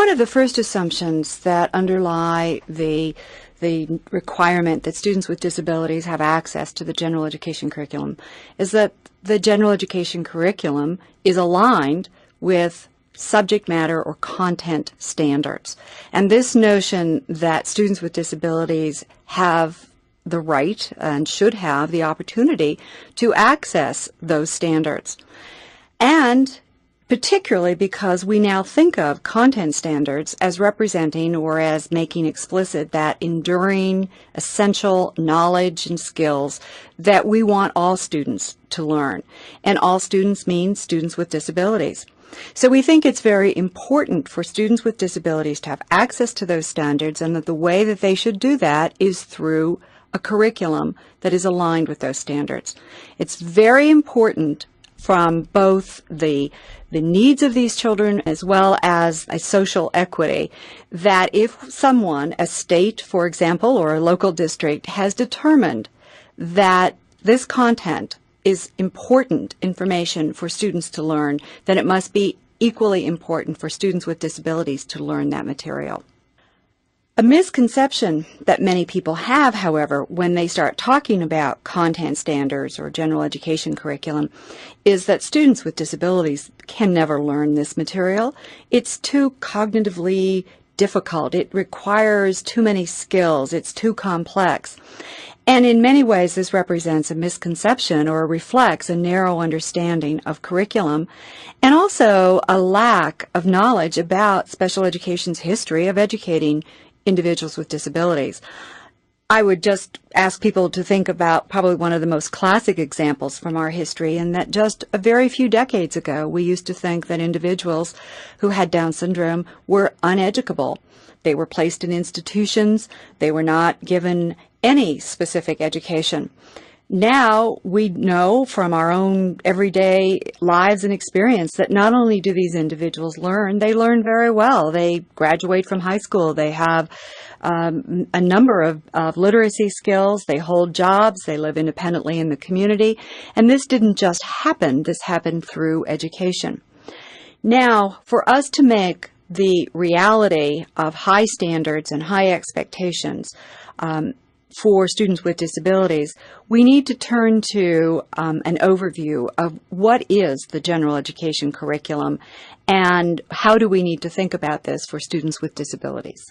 One of the first assumptions that underlie the requirement that students with disabilities have access to the general education curriculum is that the general education curriculum is aligned with subject matter or content standards. And this notion that students with disabilities have the right and should have the opportunity to access those standards. And particularly because we now think of content standards as representing or as making explicit that enduring, essential knowledge and skills that we want all students to learn. And all students means students with disabilities. So we think it's very important for students with disabilities to have access to those standards, and that the way that they should do that is through a curriculum that is aligned with those standards. It's very important from both the needs of these children as well as a social equity, that if someone, a state, for example, or a local district, has determined that this content is important information for students to learn, then it must be equally important for students with disabilities to learn that material. A misconception that many people have, however, when they start talking about content standards or general education curriculum, is that students with disabilities can never learn this material. It's too cognitively difficult. It requires too many skills. It's too complex. And in many ways, this represents a misconception or reflects a narrow understanding of curriculum and also a lack of knowledge about special education's history of educating individuals with disabilities. I would just ask people to think about probably one of the most classic examples from our history, and that just a very few decades ago, we used to think that individuals who had Down syndrome were uneducable. They were placed in institutions. They were not given any specific education. Now we know from our own everyday lives and experience that not only do these individuals learn, they learn very well. They graduate from high school. They have a number of literacy skills. They hold jobs. They live independently in the community. And this didn't just happen. This happened through education. Now, for us to make the reality of high standards and high expectations for students with disabilities, we need to turn to an overview of what is the general education curriculum and how do we need to think about this for students with disabilities.